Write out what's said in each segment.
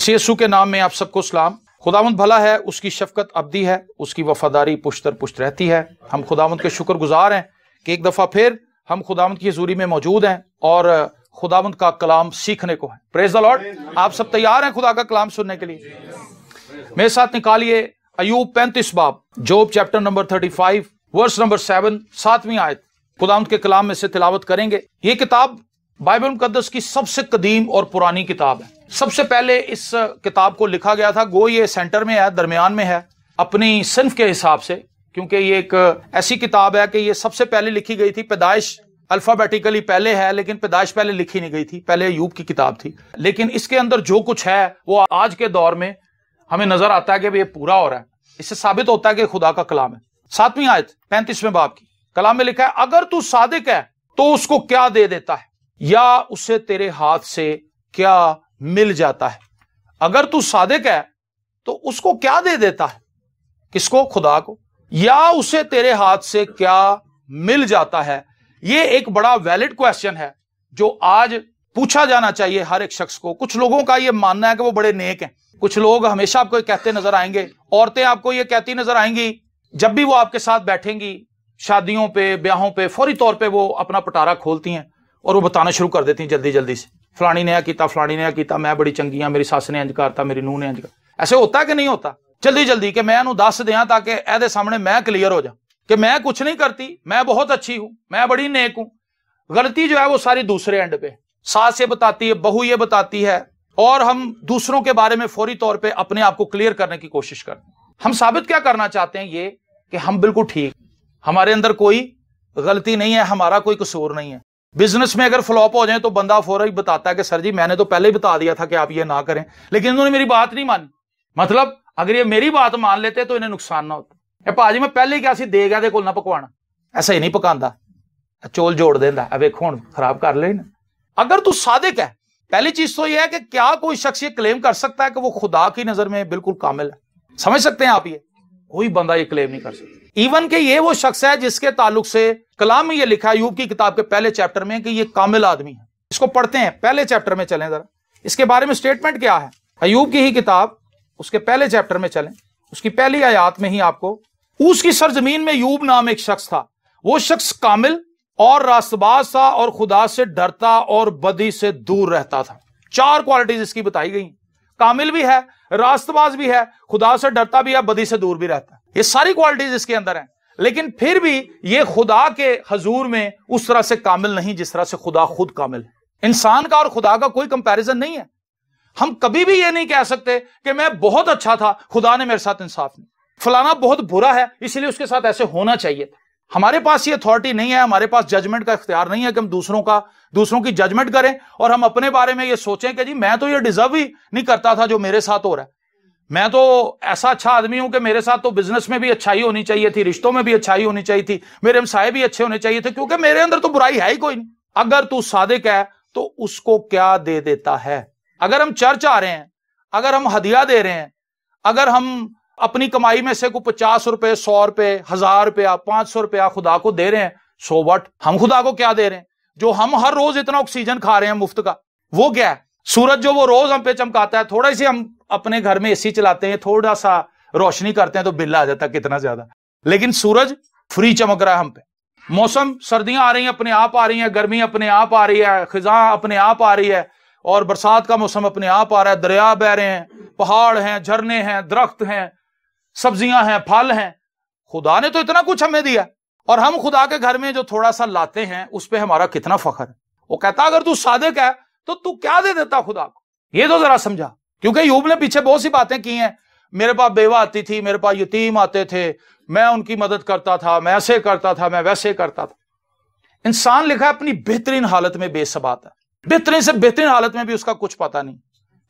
मसीह यीशु के नाम में आप सबको सलाम। खुदावंद भला है, उसकी शफकत अब्दी है, उसकी वफादारी पुश्त दर पुश्त रहती है। हम खुदावंद के शुक्रगुजार हैं कि एक दफ़ा फिर हम खुदावंद की हजूरी में मौजूद हैं और खुदावंद का कलाम सीखने को है। Praise the Lord. आप सब तैयार हैं खुदा का कलाम सुनने के लिए? मेरे साथ निकालिए अय्यूब 35 बाब, जोब चैप्टर नंबर 35 वर्स नंबर 7, 7वीं आयत खुदावंद के कलाम में से तिलावत करेंगे। ये किताब बाइबल मुकद्दस की सबसे कदीम और पुरानी किताब है। सबसे पहले इस किताब को लिखा गया था, गो ये सेंटर में है, दरमियान में है अपनी सिन्फ के हिसाब से, क्योंकि ये एक ऐसी किताब है कि ये सबसे पहले लिखी गई थी। पैदाइश अल्फाबेटिकली पहले है, लेकिन पैदाइश पहले लिखी नहीं गई थी, पहले अय्यूब की किताब थी। लेकिन इसके अंदर जो कुछ है वो आज के दौर में हमें नजर आता है कि ये पूरा हो रहा है। इससे साबित होता है कि खुदा का कलाम है। 7वीं आयत 35वें बाब की कलाम में लिखा है, अगर तू सादिक है तो उसको क्या दे देता है, या उसे तेरे हाथ से क्या मिल जाता है। अगर तू सादिक है तो उसको क्या दे देता है, किसको? खुदा को। या उसे तेरे हाथ से क्या मिल जाता है। यह एक बड़ा वैलिड क्वेश्चन है जो आज पूछा जाना चाहिए हर एक शख्स को। कुछ लोगों का यह मानना है कि वो बड़े नेक हैं। कुछ लोग हमेशा आपको कहते नजर आएंगे, औरतें आपको यह कहती नजर आएंगी जब भी वो आपके साथ बैठेंगी शादियों पे, ब्याहों पे, फौरी तौर पे वो अपना पटारा खोलती हैं और वो बताना शुरू कर देती हैं जल्दी जल्दी से, फलानी ने किया, फलानी ने किया, मैं बड़ी चंगी हाँ, मेरी सस ने इंज करता, मेरी नूह ने इंज कर। ऐसे होता है कि नहीं होता? जल्दी जल्दी कि मैं दस दिया ताकि ऐदे सामने मैं क्लियर हो जा कि मैं कुछ नहीं करती, मैं बहुत अच्छी हूं, मैं बड़ी नेक हूं। गलती जो है वो सारी दूसरे एंड पे, सास ये बताती है, बहू ये बताती है, और हम दूसरों के बारे में फौरी तौर पे अपने आप को क्लियर करने की कोशिश करते हैं। हम साबित क्या करना चाहते हैं? ये कि हम बिल्कुल ठीक, हमारे अंदर कोई गलती नहीं है, हमारा कोई कसूर नहीं है। बिजनेस में अगर फ्लॉप हो जाए तो बंदा फौरन ही बताता है कि सर जी मैंने तो पहले ही बता दिया था कि आप ये ना करें, लेकिन इन्होंने मेरी बात नहीं मानी। मतलब अगर ये मेरी बात मान लेते तो इन्हें नुकसान ना होता। भाजी मैं पहले ही क्या सी दे गया दे कोल ना पकवाना, ऐसा ही नहीं पकांदा, चोल जोड़ देंदा, अब वेखो हुण खराब कर ले ना। अगर तू सादिक है, पहली चीज तो यह है कि क्या कोई शख्स ये क्लेम कर सकता है कि वो खुदा की नजर में बिल्कुल कामिल है? समझ सकते हैं आप? ये कोई बंदा ये क्लेम नहीं कर सकता। इवन के ये वो शख्स है जिसके ताल्लुक से कलाम में ये लिखा है अय्यूब की किताब के पहले चैप्टर में कि ये कामिल आदमी है। इसको पढ़ते हैं, पहले चैप्टर में चलें जरा, इसके बारे में स्टेटमेंट क्या है। अय्यूब की ही किताब उसके पहले चैप्टर में चलें, उसकी पहली आयत में ही आपको, उसकी सरजमीन में अय्यूब नाम एक शख्स था, वो शख्स कामिल और रास्तबाज था और खुदा से डरता और बदी से दूर रहता था। 4 क्वालिटीज इसकी बताई गई, कामिल भी है, रास्तबाज भी है, खुदा से डरता भी है, बदी से दूर भी रहता है। ये सारी क्वालिटीज इसके अंदर हैं, लेकिन फिर भी ये खुदा के हजूर में उस तरह से कामिल नहीं जिस तरह से खुदा खुद कामिल है। इंसान का और खुदा का कोई कंपैरिजन नहीं है। हम कभी भी ये नहीं कह सकते कि मैं बहुत अच्छा था, खुदा ने मेरे साथ इंसाफ नहीं, फलाना बहुत बुरा है इसलिए उसके साथ ऐसे होना चाहिए था। हमारे पास ये अथॉरिटी नहीं है, हमारे पास जजमेंट का इख्तियार नहीं है कि हम दूसरों की जजमेंट करें और हम अपने बारे में ये सोचें कि जी मैं तो ये डिजर्व ही नहीं करता था जो मेरे साथ हो रहा है। मैं तो ऐसा अच्छा आदमी हूं कि मेरे साथ तो बिजनेस में भी अच्छाई होनी चाहिए थी, रिश्तों में भी अच्छाई होनी चाहिए थी, मेरे हमसाये भी अच्छे होने चाहिए थे, क्योंकि मेरे अंदर तो बुराई है ही कोई नहीं। अगर तू सादिक है तो उसको क्या दे देता है। अगर हम चर्च आ रहे हैं, अगर हम हदिया दे रहे हैं, अगर हम अपनी कमाई में से को 50 रुपए, 100 रुपए, 1000 रुपया, 500 रुपया खुदा को दे रहे हैं, सो व्हाट? हम खुदा को क्या दे रहे हैं? जो हम हर रोज इतना ऑक्सीजन खा रहे हैं मुफ्त का, वो क्या है? सूरज जो वो रोज हम पे चमकाता है, थोड़ा सी हम अपने घर में एसी चलाते हैं, थोड़ा सा रोशनी करते हैं तो बिल आ जाता है कितना ज्यादा, लेकिन सूरज फ्री चमक रहा है हम पे। मौसम, सर्दियां आ रही हैं अपने आप आ रही हैं, गर्मी अपने आप आ रही है, खिजां अपने आप आ रही है, और बरसात का मौसम अपने आप आ रहा है, दरिया बह रहे हैं, पहाड़ हैं, झरने हैं, दरख्त हैं, सब्जियां हैं, फल हैं। खुदा ने तो इतना कुछ हमें दिया, और हम खुदा के घर में जो थोड़ा सा लाते हैं उस पर हमारा कितना फख्र है। वो कहता अगर तू सादिक है तो तू क्या दे देता खुदा को, ये तो जरा समझा। क्योंकि अय्यूब ने पीछे बहुत सी बातें की हैं, मेरे पास बेवा आती थी, मेरे पास यतीम आते थे, मैं उनकी मदद करता था, मैं ऐसे करता था, मैं वैसे करता था। इंसान लिखा है अपनी बेहतरीन हालत में बेसबात है, बेहतरीन से बेहतरीन हालत में भी उसका कुछ पता नहीं,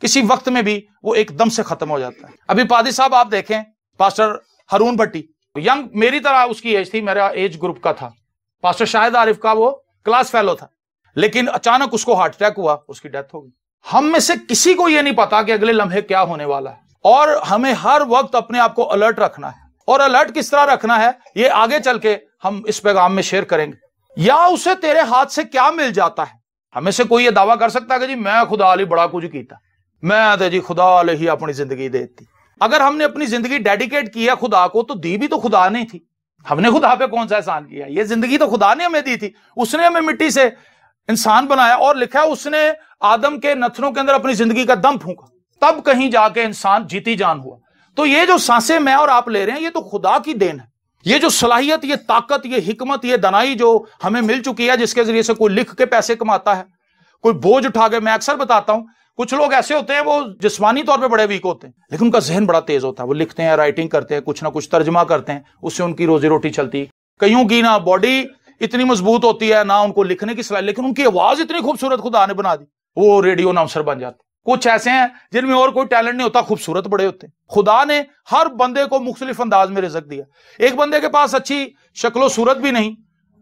किसी वक्त में भी वो एकदम से खत्म हो जाता है। अभी पादी साहब आप देखें, पास्टर हारून भट्टी, यंग, मेरी तरह उसकी एज थी, मेरा एज ग्रुप का था। पास्टर शाहिद आरिफ का वो क्लास फेलो था, लेकिन अचानक उसको हार्ट अटैक हुआ, उसकी डेथ हो गई। हम में से किसी को यह नहीं पता कि अगले लम्हे क्या होने वाला है, और हमें हर वक्त अपने आप को अलर्ट रखना है। और अलर्ट किस तरह रखना है ये आगे चल के हम इस पैगाम में शेयर करेंगे। या उसे तेरे हाथ से क्या मिल जाता है। हमें से कोई ये दावा कर सकता है कि जी मैं खुदा अली बड़ा कुछ कीता, मैं तो जी खुदा ले ही अपनी जिंदगी देती। अगर हमने अपनी जिंदगी डेडिकेट किया खुदा को, तो दी भी तो खुदा ने थी। हमने खुदा पे कौन सा एहसान किया? ये जिंदगी तो खुदा ने हमें दी थी। उसने हमें मिट्टी से इंसान बनाया और लिखा है उसने आदम के नथनों के अंदर अपनी जिंदगी का दम फूंका, तब कहीं जाके इंसान जीती जान हुआ। तो ये जो सांसें मैं और आप ले रहे हैं, ये तो खुदा की देन है। ये जो सलाहियत, ये ताकत, ये हिकमत, ये दनाई जो हमें मिल चुकी है, जिसके जरिए से कोई लिख के पैसे कमाता है, कोई बोझ उठा के। मैं अक्सर बताता हूं, कुछ लोग ऐसे होते हैं वो जिस्मानी तौर पे बड़े वीक होते हैं, लेकिन उनका जहन बड़ा तेज होता है। वो लिखते हैं, राइटिंग करते हैं, कुछ ना कुछ तर्जमा करते हैं, उससे उनकी रोजी रोटी चलती है। कईयों की ना बॉडी इतनी मजबूत होती है, ना उनको लिखने की सलाह, लेकिन उनकी आवाज इतनी खूबसूरत खुदा ने बना दी, वो रेडियो अनाउंसर बन जाते। कुछ ऐसे हैं जिनमें और कोई टैलेंट नहीं होता, खूबसूरत बड़े होते हैं। खुदा ने हर बंदे को मुख्तलिफ अंदाज में रिज़्क दिया। एक बंदे के पास अच्छी शक्लो सूरत भी नहीं,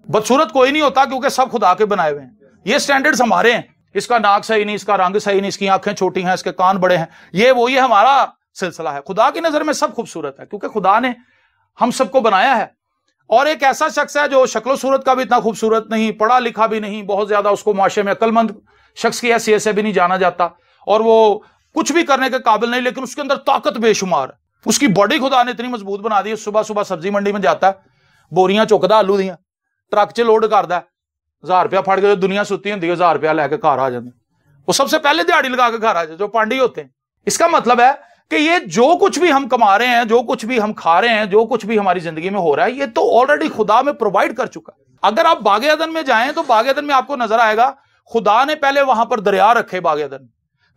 बदसूरत कोई नहीं होता, क्योंकि सब खुदा के बनाए हुए हैं। ये स्टैंडर्ड्स हमारे हैं, इसका नाक सही नहीं, इसका रंग सही नहीं, इसकी आंखें छोटी हैं, इसके कान बड़े हैं, ये हमारा सिलसिला है। खुदा की नजर में सब खूबसूरत है, क्योंकि खुदा ने हम सबको बनाया है। और एक ऐसा शख्स है जो शक्लो सूरत का भी इतना खूबसूरत नहीं, पढ़ा लिखा भी नहीं, बहुत ज्यादा उसको माशरे में अक्लमंद शख्स की हैसियत से भी नहीं जाना जाता, और वो कुछ भी करने के काबिल नहीं, लेकिन उसके अंदर ताकत बेशुमार है। उसकी बॉडी खुदा ने इतनी मजबूत बना दी है। सुबह सुबह सब्जी मंडी में जाता है, बोरियां चुकदा आलू दियां, ट्रक च लोड करदा, 1000 रुपया फड़ के, दुनिया सुती होंदी है 1000 रुपया लैके घर आ जाते। वो सबसे पहले दिहाड़ी लगा के घर आ जाते, जो पांडी होते हैं। इसका मतलब है कि ये जो कुछ भी हम कमा रहे हैं, जो कुछ भी हम खा रहे हैं, जो कुछ भी हमारी जिंदगी में हो रहा है, ये तो ऑलरेडी खुदा में प्रोवाइड कर चुका है। अगर आप बागे अदन में जाएं तो बागे अदन में आपको नजर आएगा खुदा ने पहले वहां पर दरिया रखे, बागे अदन में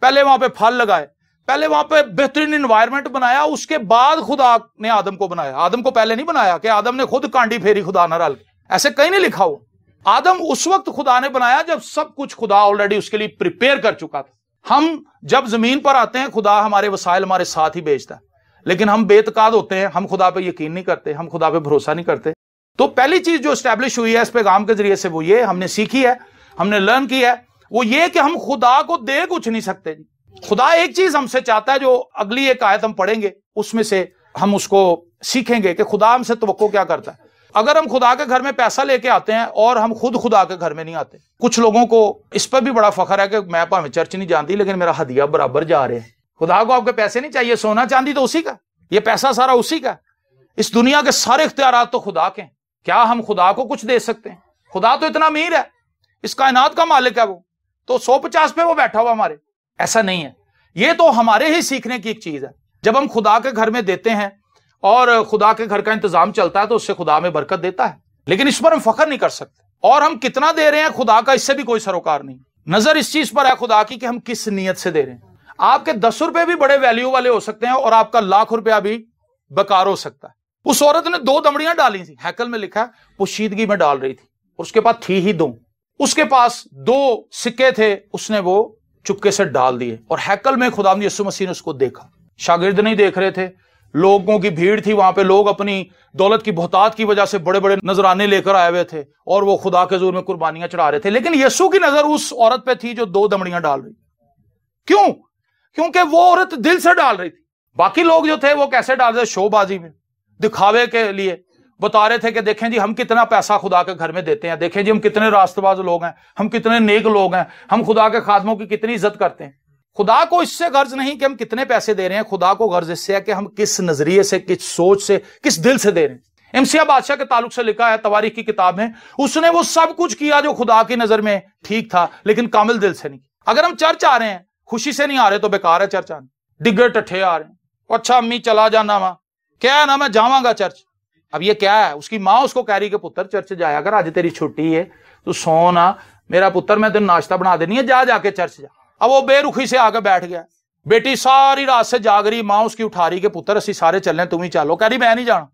पहले वहां पे फल लगाए, पहले वहां पे बेहतरीन एनवायरनमेंट बनाया, उसके बाद खुदा ने आदम को बनाया। आदम को पहले नहीं बनाया कि आदम ने खुद कांडी फेरी खुदा न रल, ऐसे कहीं नहीं लिखा हुआ। आदम उस वक्त खुदा ने बनाया जब सब कुछ खुदा ऑलरेडी उसके लिए प्रिपेयर कर चुका था। हम जब जमीन पर आते हैं, खुदा हमारे वसाइल हमारे साथ ही भेजता है, लेकिन हम बेतकाद होते हैं, हम खुदा पे यकीन नहीं करते, हम खुदा पे भरोसा नहीं करते। तो पहली चीज जो एस्टैब्लिश हुई है इस पैगाम के जरिए से, वो ये हमने सीखी है, हमने लर्न की है, वो ये कि हम खुदा को दे कुछ नहीं सकते जी। खुदा एक चीज हमसे चाहता है, जो अगली एक आयत हम पढ़ेंगे उसमें से हम उसको सीखेंगे कि खुदा हमसे तवक्को क्या करता है। अगर हम खुदा के घर में पैसा लेके आते हैं और हम खुद खुदा के घर में नहीं आते, कुछ लोगों को इस पर भी बड़ा फख्र है कि मैं भावें चर्च नहीं जानती, लेकिन मेरा हदिया बराबर जा रहे हैं। खुदा को आपके पैसे नहीं चाहिए, सोना चांदी तो उसी का, ये पैसा सारा उसी का। इस दुनिया के सारे इख्तियारात तो खुदा के हैं। क्या हम खुदा को कुछ दे सकते हैं? खुदा तो इतना अमीर है, इस कायनात का मालिक है, वो तो 150 पे वो बैठा हुआ हमारे, ऐसा नहीं है। ये तो हमारे ही सीखने की एक चीज है। जब हम खुदा के घर में देते हैं और खुदा के घर का इंतजाम चलता है, तो उससे खुदा में बरकत देता है, लेकिन इस पर हम फख्र नहीं कर सकते। और हम कितना दे रहे हैं खुदा का, इससे भी कोई सरोकार नहीं। नजर इस चीज पर है खुदा की कि हम किस नीयत से दे रहे हैं। आपके 10 रुपए भी बड़े वैल्यू वाले हो सकते हैं और आपका 1,00,000 रुपया भी बेकार हो सकता है। उस औरत ने 2 दमड़ियां डाली थी, हैकल में लिखा है पोशीदगी में डाल रही थी, और उसके पास थी ही 2। उसके पास 2 सिक्के थे, उसने वो चुपके से डाल दिए, और हैकल में खुदावंद यीशु मसीह ने उसको देखा। शागिर्द नहीं देख रहे थे, लोगों की भीड़ थी वहां पे, लोग अपनी दौलत की बहुतात की वजह से बड़े बड़े नजराने लेकर आए हुए थे और वो खुदा के हुजूर में कुर्बानियां चढ़ा रहे थे, लेकिन यीशु की नजर उस औरत पे थी जो 2 दमड़ियां डाल रही। क्यों? क्योंकि वो औरत दिल से डाल रही थी। बाकी लोग जो थे वो कैसे डाल रहे, शोबाजी में, दिखावे के लिए बता रहे थे कि देखें जी हम कितना पैसा खुदा के घर में देते हैं, देखें जी हम कितने रास्तबाज लोग हैं, हम कितने नेक लोग हैं, हम खुदा के खादमों की कितनी इज्जत करते हैं। खुदा को इससे गर्ज नहीं कि हम कितने पैसे दे रहे हैं, खुदा को गर्ज इससे है कि हम किस नजरिए से, किस सोच से, किस दिल से दे रहे हैं। एमसिया बादशाह के ताल्लुक से लिखा है तवारीख की किताब में, उसने वो सब कुछ किया जो खुदा की नजर में ठीक था, लेकिन कामिल दिल से नहीं। अगर हम चर्च आ रहे हैं, खुशी से नहीं आ रहे, तो बेकार है चर्च आने। डिग्गे टट्ठे आ रहे हैं, अच्छा अम्मी चला जाना वहां, क्या है ना मैं जावांगा चर्च। अब ये क्या है, उसकी माँ उसको कह रही कि पुत्र चर्च जाया अगर, आज तेरी छुट्टी है, तू सो ना मेरा पुत्र, मैं तेन नाश्ता बना देनी है, जा जाके चर्च जा। अब वो बेरुखी से आकर बैठ गया। बेटी सारी रात से जाग रही, माँ उसकी उठा रही कि पुत्र असी सारे चल रहे, तुम ही चलो। कह रही मैं नहीं जाना,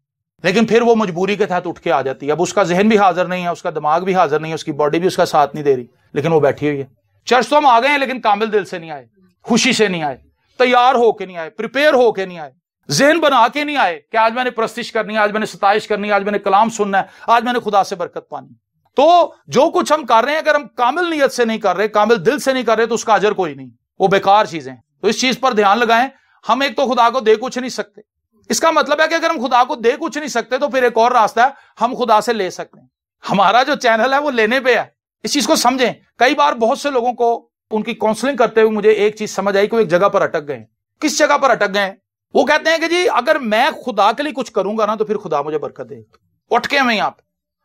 लेकिन फिर वो मजबूरी के तहत उठ के आ जाती है। अब उसका जहन भी हाजिर नहीं है, उसका दिमाग भी हाजिर नहीं है, उसकी बॉडी भी उसका साथ नहीं दे रही, लेकिन वो बैठी हुई है। चर्च तो हम आ गए हैं, लेकिन कामिल दिल से नहीं आए, खुशी से नहीं आए, तैयार होके नहीं आए, प्रिपेयर होके नहीं आए, जहन बना के नहीं आए कि आज मैंने प्रस्तिश करनी है, आज मैंने सताइश करनी है, आज मैंने कलाम सुनना है, आज मैंने खुदा से बरकत पानी। तो जो कुछ हम कर रहे हैं, अगर हम कामिल नीयत से नहीं कर रहे, कामिल दिल से नहीं कर रहे, तो उसका अजर कोई नहीं, वो बेकार चीजें। तो इस चीज पर ध्यान लगाएं। हम एक तो खुदा को दे कुछ नहीं सकते, इसका मतलब है कि अगर हम खुदा को दे कुछ नहीं सकते, तो फिर एक और रास्ता है, हम खुदा से ले सकते हैं। हमारा जो चैनल है वो लेने पे है, इस चीज को समझें। कई बार बहुत से लोगों को उनकी काउंसलिंग करते हुए मुझे एक चीज समझ आई कि वो एक जगह पर अटक गए। किस जगह पर अटक गए? वो कहते हैं कि जी अगर मैं खुदा के लिए कुछ करूंगा ना तो फिर खुदा मुझे बरकत देगा। उठ के मैं यहां पे,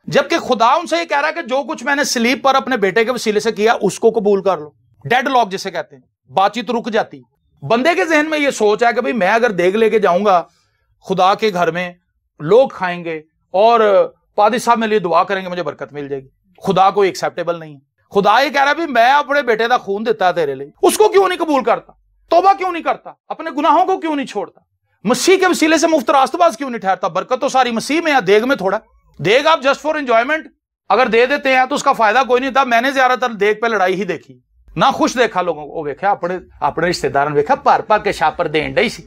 जबकि खुदा उनसे ये कह रहा है कि जो कुछ मैंने स्लीप पर अपने बेटे के वसीले से किया उसको कबूल कर लो। डेड लॉक जिसे कहते हैं, बातचीत रुक जाती। बंदे के जहन में ये सोच है कि भाई मैं अगर देग लेके जाऊंगा खुदा के घर में, लोग खाएंगे और पादी साहब मेरे लिए दुआ करेंगे, मुझे बरकत मिल जाएगी। खुदा को एक्सेप्टेबल नहीं है। खुदा ये कह रहा है भी मैं अपने बेटे का खून देता है तेरे लिए, उसको क्यों नहीं कबूल करता? तौबा क्यों नहीं करता? अपने गुनाहों को क्यों नहीं छोड़ता? मसीह के वसीले से मुफ्त रास्तबाज क्यों नहीं ठहरता? बरकत तो सारी मसीह में है, देग में थोड़ा। देग आप जस्ट फॉर एंजॉयमेंट अगर दे देते हैं तो उसका फायदा कोई नहीं था। मैंने ज्यादातर देग पे लड़ाई ही देखी, ना खुश देखा लोगों को। वेख्या अपने रिश्तेदार ने वेख्या भर के छापर देन डई सी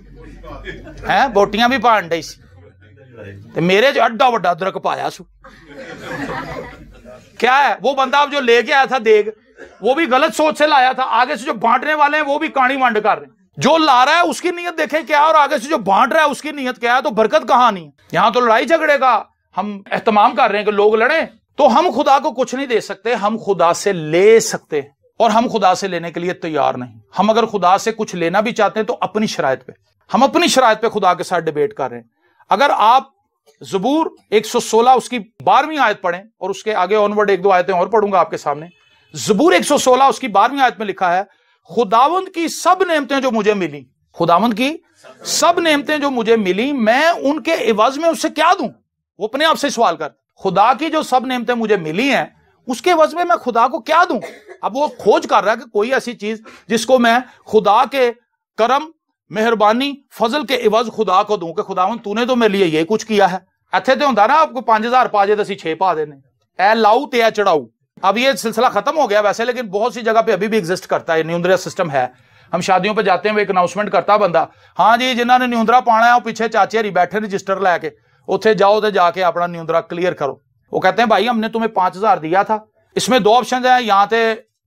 है, बोटियां भी पान डई सी, ते मेरे च अड्डा वड्डा अदरक पाया सु। क्या है वो बंदा अब जो लेके आया था देग, वो भी गलत सोच से लाया था। आगे से जो बांटने वाले हैं वो भी कानी वांड कर रहे हैं। जो ला रहा है उसकी नीयत देखे क्या, और आगे से जो बांट रहा है उसकी नीयत क्या है। तो बरकत कहां नहीं है। यहां तो लड़ाई झगड़े का हम एहतमाम कर रहे हैं कि लोग लड़े। तो हम खुदा को कुछ नहीं दे सकते, हम खुदा से ले सकते हैं, और हम खुदा से लेने के लिए तैयार नहीं। हम अगर खुदा से कुछ लेना भी चाहते हैं तो अपनी शराइत पे, हम अपनी शराइत पे खुदा के साथ डिबेट कर रहे हैं। अगर आप ज़बूर 116 उसकी 12वीं आयत पढ़ें, और उसके आगे ऑनवर्ड एक दो आयतें और पढ़ूंगा आपके सामने। ज़बूर 116 उसकी 12वीं आयत में लिखा है, खुदावंद की सब नेमतें जो मुझे मिली, खुदावंद की सब नेमतें जो मुझे मिली, मैं उनके एवज में उससे क्या दूं? वो अपने आप से सवाल कर, खुदा की जो सब नेमतें मुझे मिली हैं उसके एवज में मैं खुदा को क्या दूं? अब वो खोज कर रहा है कि कोई ऐसी चीज जिसको मैं खुदा के करम, मेहरबानी, फजल के एवज खुदा को दूं कि खुदावंद तूने तो मेरे लिए ये कुछ किया है। इत्थे तो होंदा ना आपको 5000 पा जे तो असीं 6 पा देने, ए लाऊ ते ए चढ़ाऊ। अब ये सिलसिला खत्म हो गया वैसे, लेकिन बहुत सी जगह पे अभी भी एग्जिस्ट करता है, न्यूंदरा सिस्टम है। हम शादियों पे जाते हैं, वो एक अनाउंसमेंट करता बंदा, हाँ जी जिन्होंने न्यूंदरा पाना है वो पीछे चाचे हरी बैठे रजिस्टर लैके, उत्थे जाओ तो जाके अपना न्यूंदरा क्लियर करो। वो कहते हैं भाई हमने तुम्हें 5000 दिया था, इसमें 2 ऑप्शन है, या तो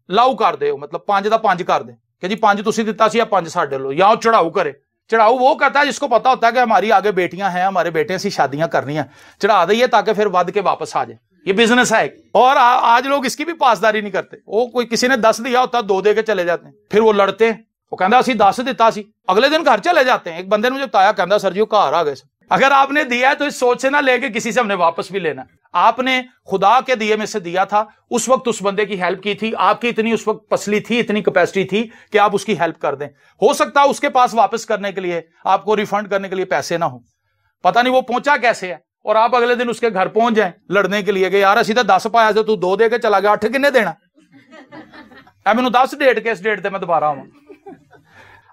लाऊ कर दे, मतलब 5 का 5 कर दे कि जी 5 तुसी दिता सी या 5 साडे लो, या चढ़ाऊ करे। चढ़ाऊ वो कहता है जिसको पता होता है कि हमारी आगे बेटियां हैं, हमारे बेटे से शादियां करनी है, चढ़ा दइए ताकि फिर वध के वापस आ जाए। ये बिजनेस है। और आज लोग इसकी भी पासदारी नहीं करते। वो कोई किसी ने 10 दिया होता 2 दे के चले जाते हैं, फिर वो लड़ते हैं। वो कहता असी 10 दिता सी, अगले दिन घर चले जाते हैं। एक बंदे ने मुझे बताया, कहता सर जी वो घर आ गए। अगर आपने दिया है तो इस सोच से ना लेके किसी से हमने वापस भी लेना। आपने खुदा के दिए में से दिया था, उस वक्त उस बंदे की हेल्प की थी, आपकी इतनी उस वक्त पसली थी, इतनी कैपेसिटी थी कि आप उसकी हेल्प कर दें। हो सकता है उसके पास वापस करने के लिए, आपको रिफंड करने के लिए पैसे ना हो, पता नहीं वो पहुंचा कैसे है, और आप अगले दिन उसके घर पहुंच जाए लड़ने के लिए कि यार असी तो 10 पाया तो तू 2 दे के चला गया, 8 किन्ने देना? मैनू 10 डेट के इस डेट से मैं दोबारा आऊं।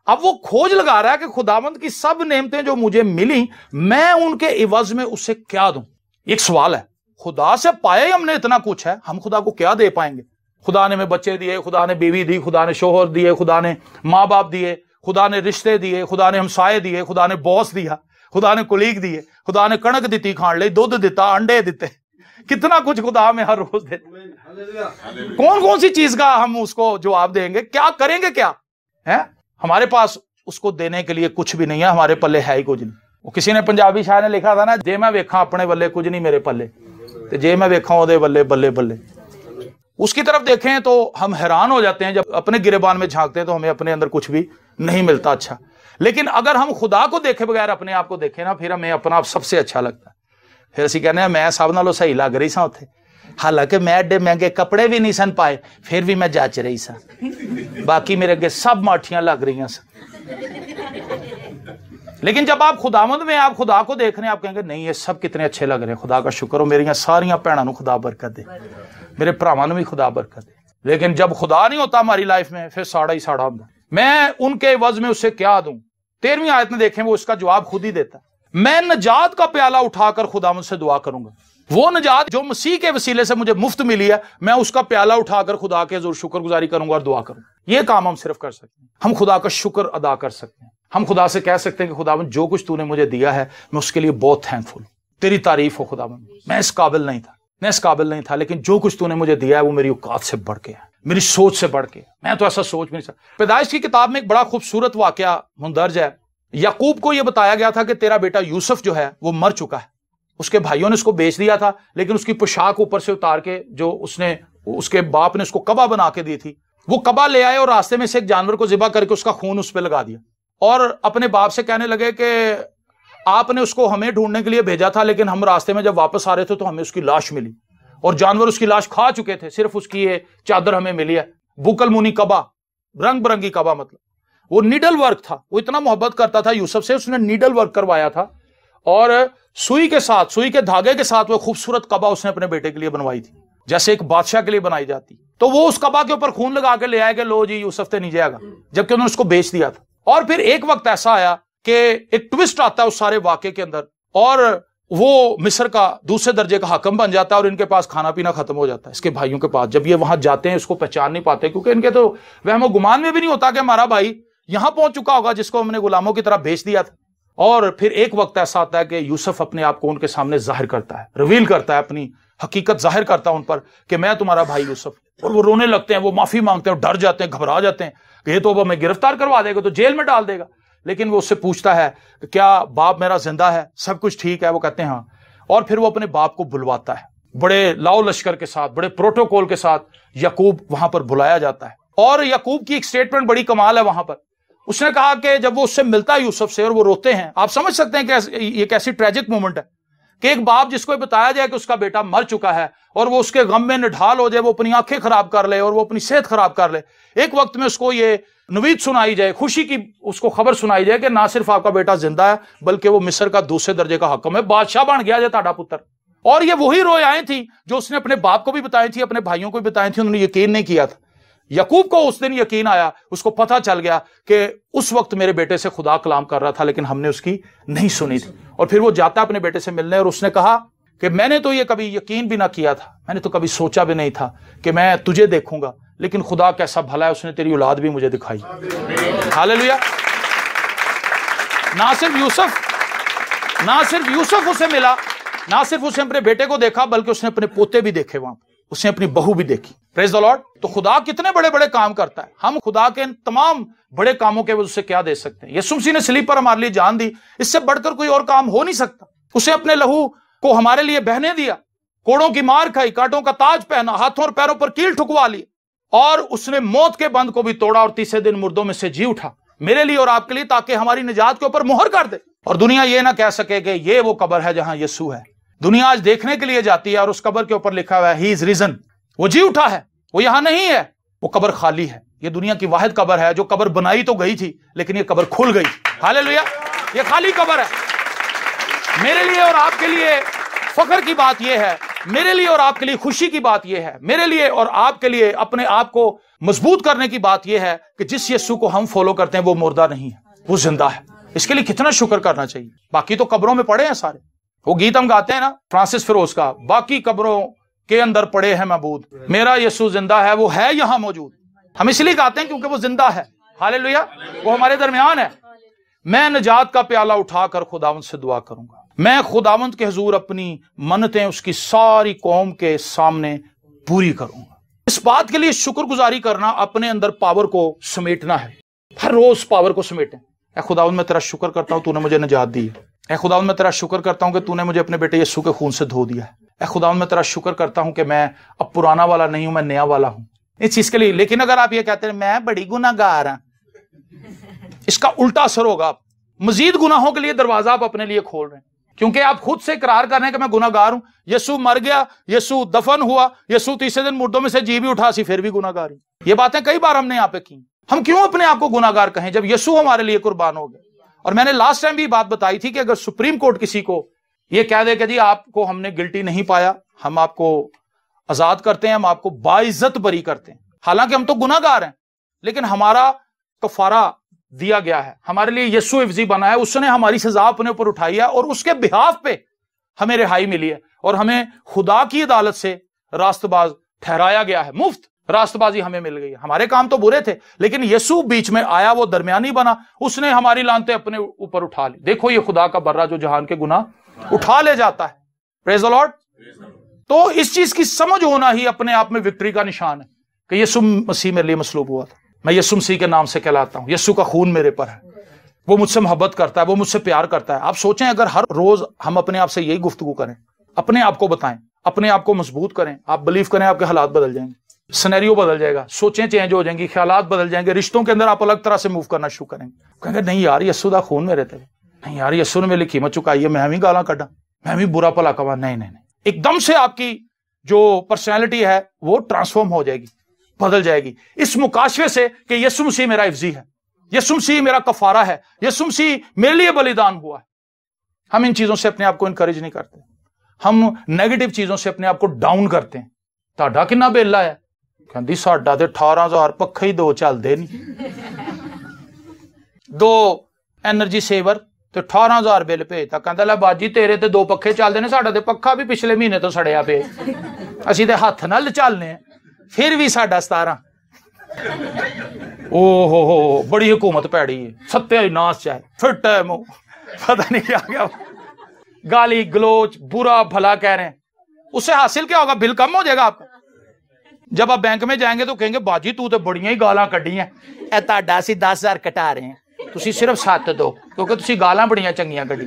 अब वो खोज लगा रहा है कि खुदावंद की सब नेमतें जो मुझे मिली, मैं उनके इवज में उससे क्या दूं? एक सवाल है। खुदा से पाए हमने इतना कुछ है, हम खुदा को क्या दे पाएंगे? खुदा ने हमें बच्चे दिए, खुदा ने बीवी दी, खुदा ने शोहर दिए, खुदा ने माँ बाप दिए, खुदा ने रिश्ते दिए, खुदा ने हमसाए दिए, खुदा ने बॉस दिया, खुदा ने कुलीग दिए, खुदा ने कणक दी खाण ले, दूध दिता, अंडे दिते, कितना कुछ खुदा में हर रोज देते। कौन कौन सी चीज का हम उसको जवाब देंगे? क्या करेंगे? क्या है हमारे पास उसको देने के लिए? कुछ भी नहीं है, हमारे पल्ले है ही कुछ नहीं। वो किसी ने पंजाबी शायर ने लिखा था ना, जे मैं वेखा अपने बल्ले कुछ नहीं मेरे पल्ले, ते जे मैं वेखा ओदे बल्ले बल्ले बल्ले। उसकी तरफ देखें तो हम हैरान हो जाते हैं, जब अपने गिरेबान में झांकते हैं तो हमें अपने अंदर कुछ भी नहीं मिलता अच्छा। लेकिन अगर हम खुदा को देखे बगैर अपने आप को देखें ना, फिर हमें अपना आप सबसे अच्छा लगता है। फिर असी कहने मैं सब नालों सही लग रही सा उत्थे, हालांकि मैं एडे महंगे कपड़े भी नहीं सन पाए, फिर भी मैं जच रही सा, बाकी मेरे अगे सब माठियां लग रही सन। लेकिन जब आप खुदावंद में आप खुदा को देख रहे हैं, आप कहेंगे नहीं ये सब कितने अच्छे लग रहे हैं, खुदा का शुक्र हो, मेरी सारियां भैनों को खुदा बरकत दे, मेरे भरावां नूं भी खुदा बरकत दे। लेकिन जब खुदा नहीं होता हमारी लाइफ में, फिर साड़ा ही साड़ा होता। मैं उनके वज में उससे क्या दूं? 13वीं आयत में देखें, वो इसका जवाब खुद ही देता, मैं नजात का प्याला उठाकर खुदावंद से दुआ करूंगा। वो नजात जो मसीह के वसीले से मुझे मुफ्त मिली है, मैं उसका प्याला उठाकर खुदा के जोर शुक्रगुजारी करूंगा और दुआ करूंगा। ये काम हम सिर्फ कर सकते हैं, हम खुदा का शुक्र अदा कर सकते हैं। हम खुदा से कह सकते हैं कि खुदावंद जो कुछ तूने मुझे दिया है मैं उसके लिए बहुत थैंकफुल हूं, तेरी तारीफ हो खुदावंद। मैं इस काबिल नहीं था, लेकिन जो कुछ तूने मुझे दिया है वो मेरी औकात से बढ़ के है, मेरी सोच से बढ़ के। मैं तो ऐसा सोच भी नहीं सकता। पैदाइश की किताब में एक बड़ा खूबसूरत वाकया मुंदर्ज है। याकूब को यह बताया गया था कि तेरा बेटा यूसुफ जो है वो मर चुका है, उसके भाइयों ने उसको बेच दिया था, लेकिन उसकी पोशाक ऊपर से उतार के जो उसने उसके बाप ने उसको कबा बना के दी थी, वो कबा ले आए और रास्ते में से एक जानवर को ज़िबा करके उसका खून उस पर लगा दिया और अपने बाप से कहने लगे कि आपने उसको हमें ढूंढने के लिए भेजा था, लेकिन हम रास्ते में जब वापस आ रहे थे तो हमें उसकी लाश मिली और जानवर उसकी लाश खा चुके थे, सिर्फ उसकी ये चादर हमें मिली है। बुकल मुनी कबा, रंग बिरंगी कबा, मतलब वो नीडल वर्क था। वो इतना मोहब्बत करता था यूसुफ से, उसने नीडल वर्क करवाया था और सुई के साथ, सुई के धागे के साथ वो खूबसूरत कबा उसने अपने बेटे के लिए बनवाई थी, जैसे एक बादशाह के लिए बनाई जाती। तो वो उस कबा के ऊपर खून लगा के ले आए कि लो जी यूसुफ ते नहीं जाएगा, जबकि उन्होंने उसको बेच दिया था। और फिर एक वक्त ऐसा आया कि एक ट्विस्ट आता है उस सारे वाकये के अंदर और वो मिस्र का दूसरे दर्जे का हाकम बन जाता है और इनके पास खाना पीना खत्म हो जाता है इसके भाइयों के पास। जब ये वहां जाते हैं इसको पहचान नहीं पाते, क्योंकि इनके तो वहमो गुमान में भी नहीं होता कि हमारा भाई यहां पहुंच चुका होगा जिसको हमने गुलामों की तरह बेच दिया था। और फिर एक वक्त ऐसा आता है कि यूसुफ अपने आप को उनके सामने जाहिर करता है, रिवील करता है, अपनी हकीकत जाहिर करता है उन पर कि मैं तुम्हारा भाई यूसुफ। और वो रोने लगते हैं, वो माफी मांगते हैं, डर जाते हैं, घबरा जाते हैं कि ये तो अब हमें गिरफ्तार करवा देगा, तो जेल में डाल देगा। लेकिन वो उससे पूछता है कि क्या बाप मेरा जिंदा है, सब कुछ ठीक है? वो कहते हैं हाँ। और फिर वो अपने बाप को बुलवाता है, बड़े लाओ लश्कर के साथ, बड़े प्रोटोकॉल के साथ याकूब वहां पर बुलाया जाता है। और याकूब की एक स्टेटमेंट बड़ी कमाल है वहां पर। उसने कहा कि जब वो उससे मिलता है यूसुफ से और वो रोते हैं, आप समझ सकते हैं कि ये कैसी ट्रेजिक मोमेंट है कि एक बाप जिसको बताया जाए कि उसका बेटा मर चुका है और वो उसके गम में निढाल हो जाए, वो अपनी आंखें खराब कर ले और वो अपनी सेहत खराब कर ले, एक वक्त में उसको ये नवीद सुनाई जाए, खुशी की उसको खबर सुनाई जाए कि ना सिर्फ आपका बेटा जिंदा है बल्कि वो मिस्र का दूसरे दर्जे का हाकिम है, बादशाह बन गया है ताड़ा पुत्र। और ये वही रोयाएं थी जो उसने अपने बाप को भी बताई थी, अपने भाइयों को भी बताई थी, उन्होंने यकीन नहीं किया था। याकूब को उस दिन यकीन आया, उसको पता चल गया कि उस वक्त मेरे बेटे से खुदा कलाम कर रहा था लेकिन हमने उसकी नहीं सुनी थी। और फिर वो जाता अपने बेटे से मिलने और उसने कहा कि मैंने तो ये कभी यकीन भी ना किया था, मैंने तो कभी सोचा भी नहीं था कि मैं तुझे देखूंगा, लेकिन खुदा कैसा भला है, उसने तेरी औलाद भी मुझे दिखाई। हालेलुया। ना सिर्फ यूसुफ उसे मिला, ना सिर्फ उसने अपने बेटे को देखा बल्कि उसने अपने पोते भी देखे वहां, उसने अपनी बहू भी देखी। Praise the Lord. तो खुदा कितने बड़े बड़े काम करता है, हम खुदा के तमाम बड़े कामों के उससे क्या दे सकते हैं। यीशु मसीह ने सलीब पर हमारे लिए जान दी, इससे बढ़कर कोई और काम हो नहीं सकता। उसे अपने लहू को हमारे लिए बहने दिया, कोड़ों की मार खाई, कांटों का ताज पहना, हाथों और पैरों पर कील ठुकवा ली और उसने मौत के बंध को भी तोड़ा और तीसरे दिन मुर्दों में से जी उठा मेरे लिए और आपके लिए, ताकि हमारी निजात के ऊपर मोहर कर दे और दुनिया ये ना कह सके कि ये वो कब्र है जहां यीशु है। दुनिया आज देखने के लिए जाती है और उस कब्र के ऊपर लिखा हुआ है ही इज रिजन, वो जी उठा है, वो यहां नहीं है, वो कब्र खाली है। ये दुनिया की वाहिद कब्र है जो कब्र बनाई तो गई थी लेकिन ये कब्र खुल गई। हालेलुया। ये खाली कब्र है। मेरे लिए और आपके लिए फख्र की बात यह है, मेरे लिए और आपके लिए खुशी की बात यह है, मेरे लिए और आपके लिए अपने आप को मजबूत करने की बात यह है कि जिस यीशु को हम फॉलो करते हैं वो मुर्दा नहीं है, वो जिंदा है। इसके लिए कितना शुक्र करना चाहिए। बाकी तो कब्रों में पड़े हैं सारे, वो गीत हम गाते हैं ना फ्रांसिस फिरोज का, बाकी कब्रों के अंदर पड़े हैं मबूद, मेरा यीशु जिंदा है, वो है यहां मौजूद। हम इसलिए गाते हैं क्योंकि वो जिंदा है। हालेलुया। वो हमारे दरमियान है। मैं निजात का प्याला उठाकर खुदावंद से दुआ करूंगा, मैं खुदावंद के हुजूर अपनी मन्नतें उसकी सारी कौम के सामने पूरी करूंगा। इस बात के लिए शुक्रगुजारी करना, अपने अंदर पावर को समेटना है। हर रोज पावर को समेटें। ऐ खुदावंद मैं तेरा शुक्र करता हूं तूने मुझे निजात दी है। ऐ खुदावंद मैं तेरा शुक्र करता हूं कि तूने मुझे अपने बेटे यीशु के खून से धो दिया है। ऐ खुदावंद मैं तेरा शुक्र करता हूं कि मैं अब पुराना वाला नहीं हूं, मैं नया वाला हूं इस चीज के लिए। लेकिन अगर आप ये कहते हैं मैं बड़ी गुनाहगार हूं, इसका उल्टा असर होगा। मजीद गुनाहों के लिए दरवाजा आप अपने लिए खोल रहे हैं, क्योंकि आप खुद से इकरार कर रहे हैं कि मैं गुनाहगार हूं। यीशु मर गया, यीशु दफन हुआ, यीशु तीसरे दिन मुर्दों में से जी भी उठा, सी फिर भी गुनाहगार ही। ये बातें कई बार हमने यहाँ पे की। हम क्यों अपने आप को गुनाहगार कहें जब यीशु हमारे लिए कुर्बान हो गए। और मैंने लास्ट टाइम भी बात बताई थी कि अगर सुप्रीम कोर्ट किसी को ये कह दे कि जी आपको हमने गिल्टी नहीं पाया, हम आपको आजाद करते हैं, हम आपको बाइज्जत बरी करते हैं, हालांकि हम तो गुनाहगार हैं, लेकिन हमारा कफारा दिया गया है, हमारे लिए यीशु हिफ्जी बना है, उसने हमारी सजा अपने ऊपर उठाई है और उसके बिहाफ पे हमें रिहाई मिली है और हमें खुदा की अदालत से रास्तबाज ठहराया गया है। मुफ्त रास्तबाजी हमें मिल गई है। हमारे काम तो बुरे थे लेकिन यीशु बीच में आया, वो दरमियानी बना, उसने हमारी लानतें अपने ऊपर उठा ली। देखो ये खुदा का बर्रा जो जहान के गुनाह उठा ले जाता है। Praise the Lord. तो इस चीज की समझ होना ही अपने आप में विक्ट्री का निशान है कि यीशु मसीह मेरे लिए मसलूब हुआ था, मैं यीशु मसीह के नाम से कहलाता हूं, यीशु का खून मेरे पर है, वो मुझसे मोहब्बत करता है, वो मुझसे प्यार करता है। आप सोचें अगर हर रोज हम अपने आप से यही गुफ्तगू करें, अपने आप को बताएं, अपने आप को मजबूत करें, आप बिलीव करें आपके हालात बदल जाएंगे। सिनेरियो बदल जाएगा, सोचें चेंज हो जाएंगी, ख्यालात बदल जाएंगे, रिश्तों के अंदर आप अलग तरह से मूव करना शुरू करेंगे। कहेंगे नहीं यार यस्सू दा खून मेरे ते, नहीं यार यस्सू ने मेरी कीमत चुकाई है, मैं भी गाला कटा, मैं भी बुरा भला कमा। नहीं नहीं नहीं, एकदम से आपकी जो पर्सनैलिटी है वो ट्रांसफॉर्म हो जाएगी, बदल जाएगी इस मुकाशवे से कि यस्सू मसीह मेरा हिफ्जी है, यस्सू मसीह मेरा कफारा है, यस्सू मसीह मेरे लिए बलिदान हुआ है। हम इन चीजों से अपने आप को इनकरेज नहीं करते, हम नेगेटिव चीजों से अपने आप को डाउन करते हैं। ताड़ा किन्ना बेला है, कहती साडा ते 18,000 पक्खे ही 2 चलते नहीं, 2 एनर्जी सेवर ते 18,000 बिल भेजता, कहता लै बाजी तेरे ते 2 पक्खे चलते ने, साडा ते पक्खा भी पिछले महीने तो सड़िया पे, असीं ते हत्थ नाल चलने फिर भी साडा 17। ओहो बड़ी हुकूमत पैड़ी है, सत्यानाश चाहे फिट है मुंह, पता नहीं क्या क्या गाली गलोच बुरा भला कह रहे हैं। उससे हासिल क्या होगा? बिल कम हो जाएगा आपका। जब आप बैंक में जाएंगे तो कहेंगे बाजी तू तो बड़ियां ही गालां कड्डी हैं, ए ताड़ा सी 10,000 कटा रहे हैं, तुसी सिर्फ 7 दो क्योंकि तुसी गालां बड़ियां चंगियां कड्डी,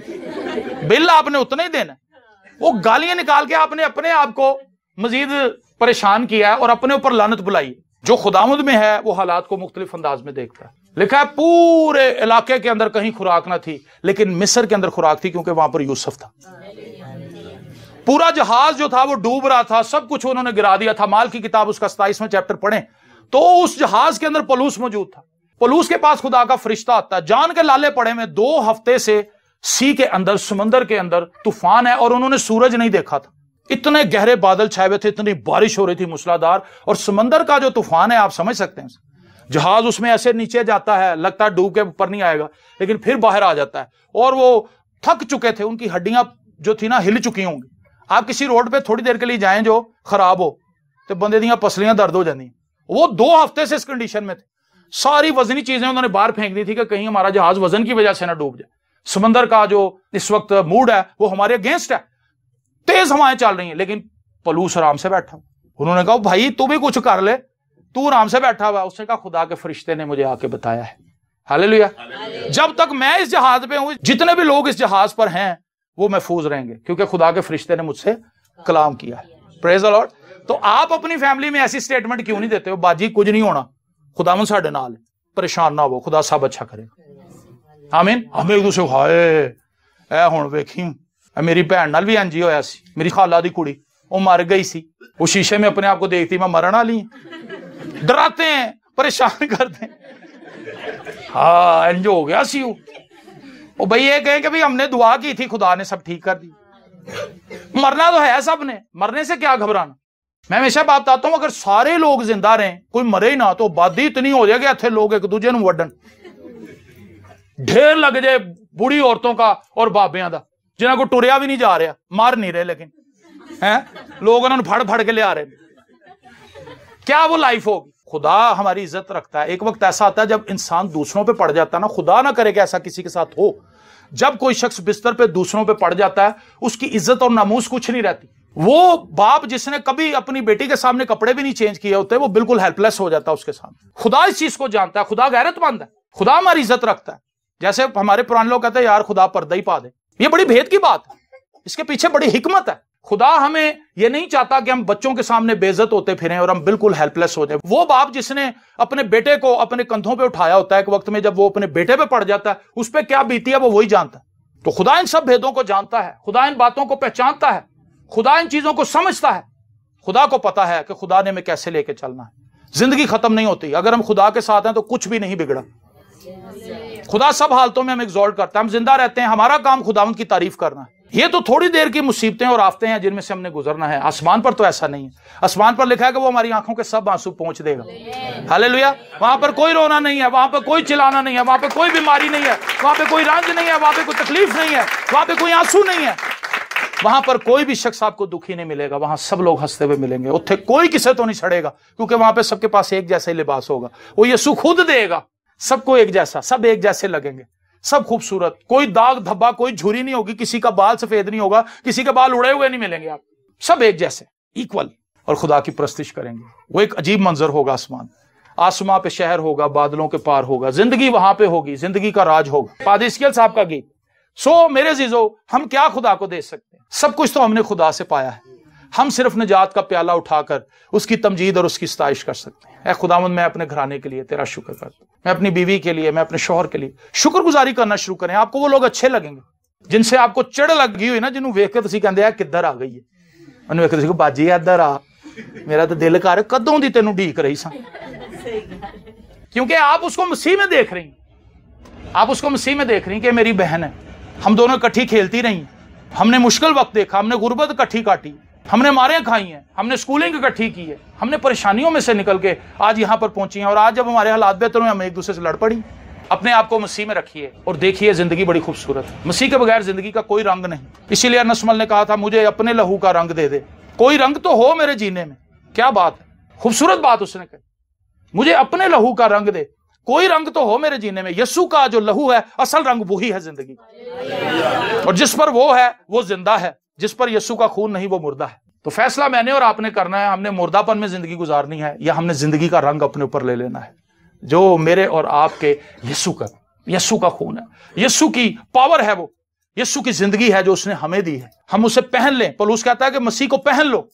बिल आपने उतना ही देना। वो गालियां निकाल के आपने अपने आप को मजीद परेशान किया है और अपने ऊपर लानत बुलाई। जो खुदावंद में है वो हालात को मुख्तलिफ अंदाज में देखता है। लिखा है पूरे इलाके के अंदर कहीं खुराक ना थी, लेकिन मिस्र के अंदर खुराक थी क्योंकि वहां पर यूसुफ था। पूरा जहाज जो था वो डूब रहा था, सब कुछ उन्होंने गिरा दिया था। माल की किताब उसका 27वां चैप्टर पढ़ें तो उस जहाज के अंदर पलूस मौजूद था। पलूस के पास खुदा का फरिश्ता आता है, जान के लाले पड़े में 2 हफ्ते से सी के अंदर, समंदर के अंदर तूफान है और उन्होंने सूरज नहीं देखा था। इतने गहरे बादल छाए हुए थे, इतनी बारिश हो रही थी मूसलाधार, और समंदर का जो तूफान है आप समझ सकते हैं। जहाज उसमें ऐसे नीचे जाता है, लगता है डूब के ऊपर नहीं आएगा, लेकिन फिर बाहर आ जाता है। और वो थक चुके थे, उनकी हड्डियां जो थी ना हिल चुकी होंगी। आप किसी रोड पे थोड़ी देर के लिए जाएं जो खराब हो तो बंदे दियां पसलियां दर्द हो जाती। वो 2 हफ्ते से इस कंडीशन में थे। सारी वजनी चीजें उन्होंने बाहर फेंक दी थी कि कहीं हमारा जहाज वजन की वजह से ना डूब जाए। समंदर का जो इस वक्त मूड है वो हमारे अगेंस्ट है, तेज हवाएं चल रही हैं, लेकिन पलूस आराम से बैठा। उन्होंने कहा भाई तू भी कुछ कर ले, तू आराम से बैठा हुआ। उसने कहा खुदा के फरिश्ते ने मुझे आके बताया है। हालेलुया। जब तक मैं इस जहाज पे हूं, जितने भी लोग इस जहाज पर हैं वो महफूज रहेंगे क्योंकि खुदा के फरिश्ते ने मुझसे कलाम किया है। Praise the Lord. तो आप अपनी फैमिली में ऐसी स्टेटमेंट क्यों नहीं देते हो, बाजी कुछ नहीं होना, खुदावंद साडे नाल, परेशान ना हो, खुदा सब अच्छा करेगा। आमीन। हमें एक दूसरे हाय ए हुण वेखी मेरी भैन नाल भी इंज ही होया सी, मेरी खाला दी कुड़ी वो मर गई सी, वो शीशे में अपने आप को देखती मैं मरन वाली, डराते हैं, परेशान करते हैं। हाँ इंज हो गया सी वो भाई ये कहें कि भाई हमने दुआ की थी, खुदा ने सब ठीक कर दी। मरना तो है सबने, मरने से क्या घबराना। मैं हमेशा बात बताता हूं अगर सारे लोग जिंदा रहें, कोई मरे ही ना, तो आबादी इतनी हो जाएगी इत्थे लोग एक दूजे नूं वड्डन, ढेर लग जाए बूढ़ी औरतों का और बाबियां दा, जिन्हां को टुरिया भी नहीं जा रहा, मार नहीं रहे, लेकिन हैं लोग उन्होंने फड़ फड़ के ले आ रहे। क्या वो लाइफ होगी? खुदा हमारी इज्जत रखता है। एक वक्त ऐसा आता है जब इंसान दूसरों पे पड़ जाता है ना, खुदा ना करे कि ऐसा किसी के साथ हो, जब कोई शख्स बिस्तर पे दूसरों पे पड़ जाता है उसकी इज्जत और नामूस कुछ नहीं रहती। वो बाप जिसने कभी अपनी बेटी के सामने कपड़े भी नहीं चेंज किए होते, वो बिल्कुल हेल्पलेस हो जाता है उसके सामने। खुदा इस चीज को जानता है, खुदा गैरतमंद है, खुदा हमारी इज्जत रखता है। जैसे हमारे पुराने लोग कहते हैं यार खुदा पर्दा ही पा दे, ये बड़ी भेद की बात है, इसके पीछे बड़ी हिकमत है। खुदा हमें ये नहीं चाहता कि हम बच्चों के सामने बेइज्जत होते फिरें और हम बिल्कुल हेल्पलेस हो जाए। वो बाप जिसने अपने बेटे को अपने कंधों पे उठाया होता है, एक वक्त में जब वो अपने बेटे पे पड़ जाता है, उस पर क्या बीती है वो वही जानता है। तो खुदा इन सब भेदों को जानता है, खुदा इन बातों को पहचानता है, खुदा इन चीजों को समझता है। खुदा को पता है कि खुदा ने हमें कैसे लेके चलना है। जिंदगी खत्म नहीं होती, अगर हम खुदा के साथ हैं तो कुछ भी नहीं बिगड़ा। खुदा सब हालतों में हमें एग्जॉल्ट करता है, हम जिंदा रहते हैं, हमारा काम खुदावंद की तारीफ करना है। ये तो थोड़ी देर की मुसीबतें और आफतें हैं जिनमें से हमने गुजरना है। आसमान पर तो ऐसा नहीं है। आसमान पर लिखा है कि वो हमारी आंखों के सब आंसू पहुंच देगा। हालेलुया। वहां पर कोई रोना नहीं है, वहां पर कोई चिल्लाना नहीं है, वहां पर कोई बीमारी नहीं है, वहां पर कोई रंज नहीं है, वहां पर कोई तकलीफ नहीं है, वहां पर कोई आंसू नहीं है। वहां पर कोई भी शख्स आपको दुखी नहीं मिलेगा, वहां सब लोग हंसते हुए मिलेंगे। उत्थे कोई किसे तो नहीं सड़ेगा क्योंकि वहां पर सबके पास एक जैसा ही लिबास होगा। वो यीशु खुद देगा सबको एक जैसा, सब एक जैसे लगेंगे, सब खूबसूरत, कोई दाग धब्बा, कोई झुरी नहीं होगी, किसी का बाल सफेद नहीं होगा, किसी के बाल उड़े हुए नहीं मिलेंगे, आप सब एक जैसे इक्वल, और खुदा की प्रस्तिश करेंगे। वो एक अजीब मंजर होगा। आसमां पे शहर होगा, बादलों के पार होगा, जिंदगी वहां पे होगी, जिंदगी का राज होगा। पादरी इस्कियल साहब का गीत। सो मेरे जीजो, हम क्या खुदा को दे सकते हैं? सब कुछ तो हमने खुदा से पाया है। हम सिर्फ निजात का प्याला उठाकर उसकी तमजीद और उसकी सताइश कर सकते हैं। ऐ खुदावंद, मैं अपने घराने के लिए तेरा शुक्र करता हूं, मैं अपनी बीवी के लिए, मैं अपने शौहर के लिए शुक्रगुजारी करना शुरू करें। आपको वो लोग अच्छे लगेंगे जिनसे आपको चिड़ लगी हुई ना, जिन्होंने वेख के तुसीं कहंदे आ किधर आ गई है, उन्हें वेख के तुसीं बाजी इधर आ, मेरा तो दिल कर कदों दी तेनू ढीक रही सा, क्योंकि आप उसको मसीह में देख रही हैं, आप उसको मसीह में देख रही कि मेरी बहन है, हम दोनों इकट्ठी खेलती रही, हमने मुश्किल वक्त देखा, हमने गुर्बत इकट्ठी काटी, हमने मारें खाई हैं, हमने स्कूलिंग इकट्ठी की है, हमने परेशानियों में से निकल के आज यहां पर पहुंची हैं, और आज जब हमारे हालात बेहतर हुए हम एक दूसरे से लड़ पड़ी। अपने आप को मसीह में रखिए और देखिए जिंदगी बड़ी खूबसूरत है। मसीह के बगैर जिंदगी का कोई रंग नहीं। इसीलिए नस्मल ने कहा था, मुझे अपने लहू का रंग दे दे, कोई रंग तो हो मेरे जीने में। क्या बात है, खूबसूरत बात उसने कही, मुझे अपने लहू का रंग दे, कोई रंग तो हो मेरे जीने में। यीशु का जो लहू है असल रंग वही है जिंदगी, और जिस पर वो है वो जिंदा है, जिस पर यीशु का खून नहीं वो मुर्दा है। तो फैसला मैंने और आपने करना है, हमने मुर्दापन में जिंदगी गुजारनी है या हमने जिंदगी का रंग अपने ऊपर ले लेना है, जो मेरे और आपके यीशु का खून है, यीशु की पावर है, वो यीशु की जिंदगी है जो उसने हमें दी है। हम उसे पहन लें। पौलुस कहता है कि मसीह को पहन लो,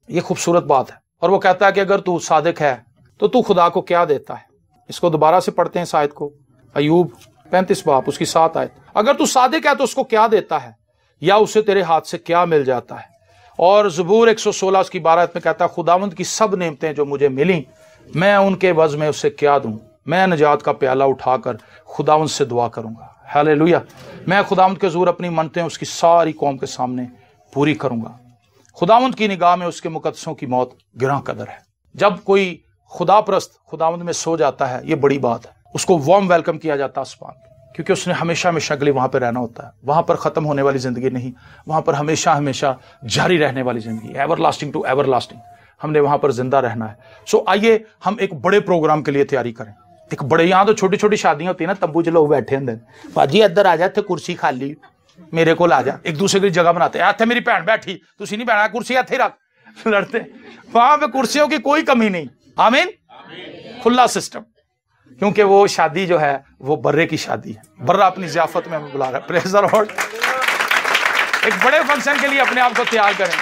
ये खूबसूरत बात है। और वो कहता है कि अगर तू सादिक है तो तू खुदा को क्या देता है। इसको दोबारा से पढ़ते हैं इस आयत को, अय्यूब 35 बाब उसकी 7 आयत। अगर तू सादिक है तो उसको क्या देता है, या उसे तेरे हाथ से क्या मिल जाता है। और ज़बूर 116 उसकी 12 आयत में कहता है, खुदावंद की सब नेमतें जो मुझे मिली, मैं उनके वज़ में उससे क्या दूं। मैं निजात का प्याला उठाकर खुदावंद से दुआ करूंगा। हालेलुया। मैं खुदावंद के हुज़ूर अपनी मन्नतें उसकी सारी कौम के सामने पूरी करूंगा। खुदावंद की निगाह में उसके मुकद्दसों की मौत गिरां कदर है। जब कोई खुदा परस्त खुदावंद में सो जाता है, ये बड़ी बात है, उसको वार्म वेलकम किया जाता है आसमान, क्योंकि उसने हमेशा हमेशा के लिए वहां पर रहना होता है। वहां पर खत्म होने वाली जिंदगी नहीं, वहां पर हमेशा हमेशा जारी रहने वाली जिंदगी, ever lasting to ever lasting. हमने वहां पर जिंदा रहना है। सो आइए हम एक बड़े प्रोग्राम के लिए तैयारी करें। एक बड़े, यहाँ तो छोटी छोटी शादियां होती है ना, तंबू च लोग बैठे होंगे, भाजी इधर आ जा, इत्थे कुर्सी खाली मेरे को आ जा, एक दूसरे की जगह बनाते हैं। इत्थे मेरी भैन बैठी, तुसी नहीं बैठना, कुर्सी इत्थे रख, लड़ते। वहां पे कुर्सियों की कोई कमी नहीं। आमीन। खुला सिस्टम, क्योंकि वो शादी जो है वो बर्रे की शादी है। बर्रा अपनी ज़ियाफत में हमें बुला रहा है। Praise the Lord. एक बड़े फंक्शन के लिए अपने आप को तैयार करें,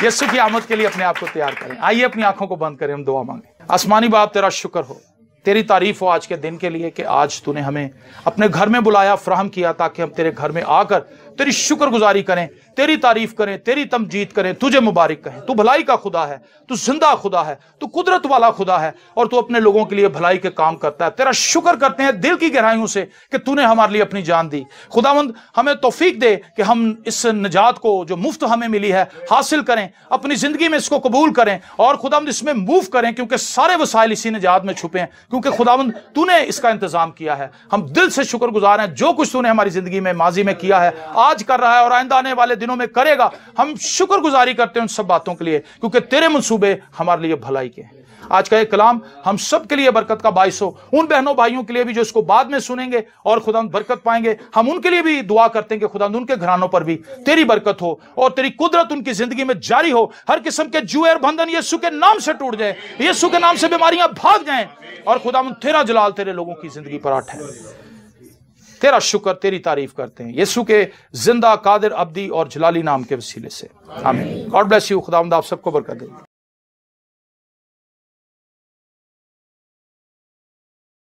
यीशु की आमद के लिए अपने आप को तैयार करें। आइए अपनी आंखों को बंद करें, हम दुआ मांगे। आसमानी बाप, तेरा शुक्र हो, तेरी तारीफ हो आज के दिन के लिए कि आज तूने हमें अपने घर में बुलाया, फराहम किया, ताकि हम तेरे घर में आकर तेरी शुक्रगुजारी करें, तेरी तारीफ करें, तेरी तमजीद करें, तुझे मुबारक कहें। तू भलाई का खुदा है, तू जिंदा खुदा है, तू कुदरत वाला खुदा है, और तू अपने लोगों के लिए भलाई के काम करता है। तेरा शुक्र करते हैं दिल की गहराइयों से कि तूने हमारे लिए अपनी जान दी। खुदावंद, हमें तौफीक दे कि हम इस निजात को जो मुफ्त हमें मिली है हासिल करें, अपनी जिंदगी में इसको कबूल करें, और खुदावंद इसमें मूव करें, क्योंकि सारे वसाइल इसी निजात में छुपे हैं, क्योंकि खुदावंद तूने इसका इंतजाम किया है। हम दिल से शुक्रगुजार हैं, जो कुछ तूने हमारी जिंदगी में माजी में किया है, आज कर रहा है और आइंदा आने वाले दिनों में करेगा। हम शुक्रगुजारी करते हैं उन सब बातों के लिए, क्योंकि तेरे मंसूबे हमारे लिए भलाई के हैं। आज का ये कलाम हम सब के लिए बरकत का बाइस हो। उन बहनों भाइयों के लिए भी जो इसको बाद में सुनेंगे और खुदा बरकत पाएंगे, हम उनके लिए भी दुआ करते हैं कि खुदा उनके घरानों पर भी तेरी बरकत हो और तेरी कुदरत उनकी जिंदगी में जारी हो। हर किस्म के जुए और बंधन यीशु के नाम से टूट जाए, यीशु के नाम से बीमारियां भाग जाएं, और खुदा तेरा जलाल तेरे लोगों की जिंदगी पर आठ है। तेरा शुक्र, तेरी तारीफ करते हैं यीशु के जिंदा, कादिर, अब्दी और जलाली नाम के वसीले से। आमीन। God bless you. खुदावंद आप सबको बरकत दे।